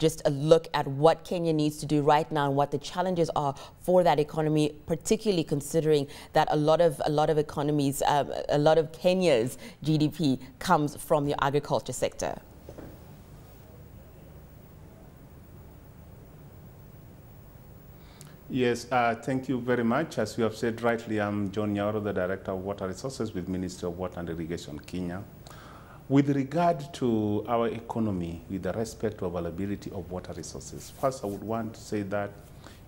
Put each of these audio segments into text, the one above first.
just a look at what Kenya needs to do right now and what the challenges are for that economy, particularly considering that a lot of economies, a lot of Kenya's GDP comes from the agriculture sector. Yes, thank you very much. As you have said rightly, I'm John Nyaoro, the Director of Water Resources with Ministry of Water and Irrigation, Kenya. With regard to our economy, with the respect to availability of water resources, first I would want to say that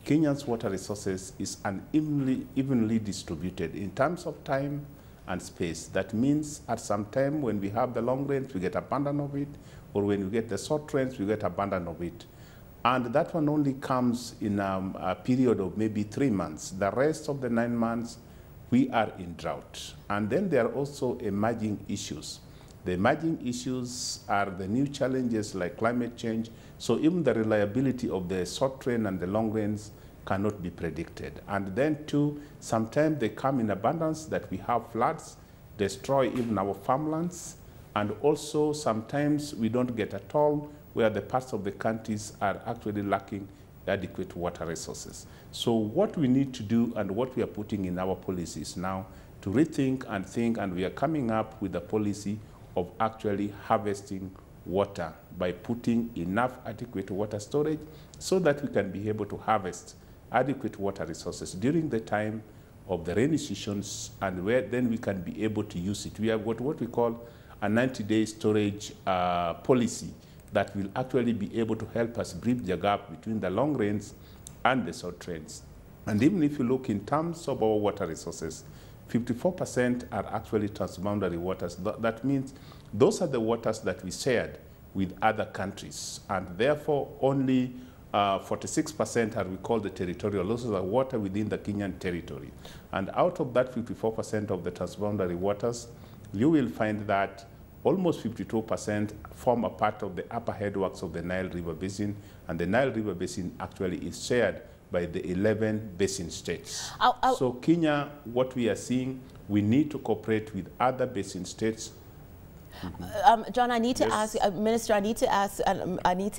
Kenya's water resources is unevenly distributed in terms of time and space. That means at some time when we have the long rains, we get abundant of it, or when we get the short rains, we get abundant of it. And that one only comes in a period of maybe 3 months. The rest of the 9 months, we are in drought. And then there are also emerging issues. The emerging issues are the new challenges like climate change. So even the reliability of the short rain and the long rains cannot be predicted. And then too, sometimes they come in abundance that we have floods, destroy even our farmlands. And also sometimes we don't get at all, where the parts of the countries are actually lacking adequate water resources. So what we need to do and what we are putting in our policies now to rethink and think, and we are coming up with a policy of actually harvesting water by putting enough adequate water storage so that we can be able to harvest adequate water resources during the time of the rainy seasons, and where then we can be able to use it. We have got what we call a 90-day storage policy that will actually be able to help us bridge the gap between the long rains and the short rains. And even if you look in terms of our water resources, 54% are actually transboundary waters. That means those are the waters that we shared with other countries, and therefore only 46% are we call the territorial. Those are the water within the Kenyan territory. And out of that 54% of the transboundary waters, you will find that almost 52% form a part of the upper headworks of the Nile River Basin, and the Nile River Basin actually is shared by the 11 basin states. So Kenya, what we are seeing, we need to cooperate with other basin states. John, I need to ask, Minister, I need to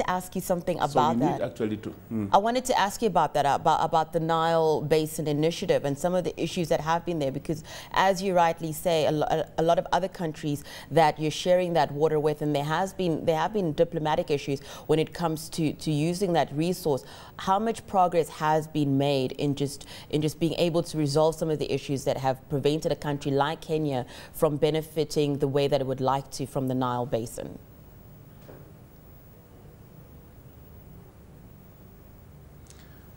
ask you something about that. Actually to, I wanted to ask you about that, about the Nile Basin Initiative and some of the issues that have been there, because as you rightly say, a lot of other countries that you're sharing that water with, and there have been diplomatic issues when it comes to using that resource. How much progress has been made in just being able to resolve some of the issues that have prevented a country like Kenya from benefiting the way that it would like to from the Nile Basin?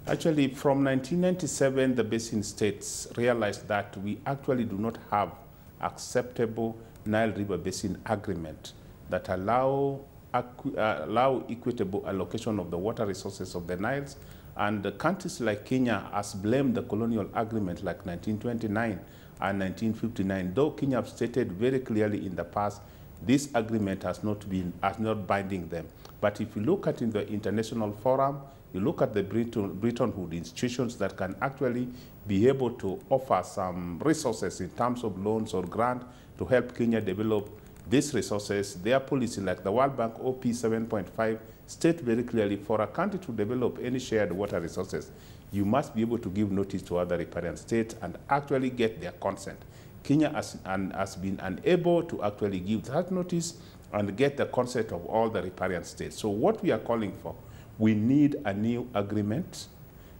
Actually, from 1997, the basin states realized that we actually do not have acceptable Nile River Basin agreement that allow equitable allocation of the water resources of the Niles. And the countries like Kenya has blamed the colonial agreement like 1929 and 1959, though Kenya have stated very clearly in the past this agreement has not binding them. But if you look at in the international forum, you look at the Bretton Woods institutions that can actually be able to offer some resources in terms of loans or grant to help Kenya develop these resources. Their policy, like the World Bank OP 7.5, state very clearly, for a country to develop any shared water resources, you must be able to give notice to other riparian states and actually get their consent. Kenya has been unable to actually give that notice and get the consent of all the riparian states. So what we are calling for, we need a new agreement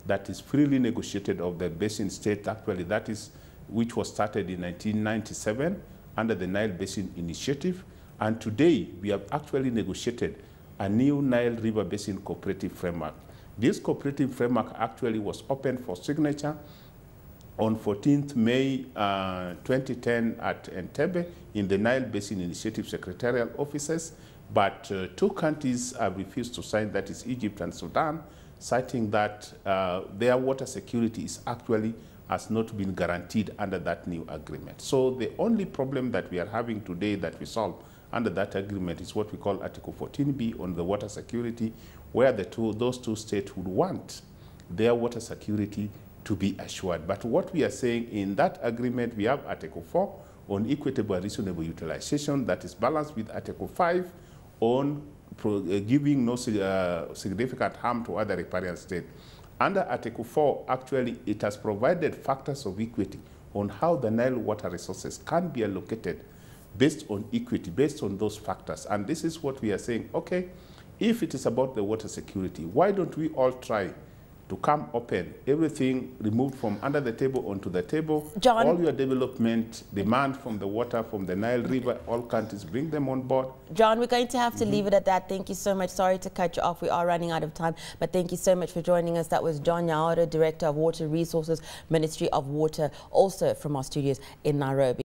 that is freely negotiated of the basin state, actually that is, which was started in 1997 under the Nile Basin Initiative. And today we have actually negotiated a new Nile River Basin Cooperative Framework. This cooperative framework actually was opened for signature on 14th May 2010 at Entebbe in the Nile Basin Initiative Secretarial Offices, but 2 countries have refused to sign, that is Egypt and Sudan, citing that their water security has not been guaranteed under that new agreement. So the only problem that we are having today that we solve under that agreement is what we call Article 14B on the water security, where those two states would want their water security to be assured. But what we are saying in that agreement, we have Article 4 on equitable and reasonable utilization that is balanced with Article 5 on giving no significant harm to other riparian states. Under Article 4, actually, it has provided factors of equity on how the Nile water resources can be allocated based on equity, based on those factors. And this is what we are saying, okay, if it is about the water security, why don't we all try to come open, everything removed from under the table onto the table. John, all your development demand from the water, from the Nile River, all countries, bring them on board. John, we're going to have to leave it at that. Thank you so much. Sorry to cut you off. We are running out of time, but thank you so much for joining us. That was John Nyaoro, Director of Water Resources, Ministry of Water, also from our studios in Nairobi.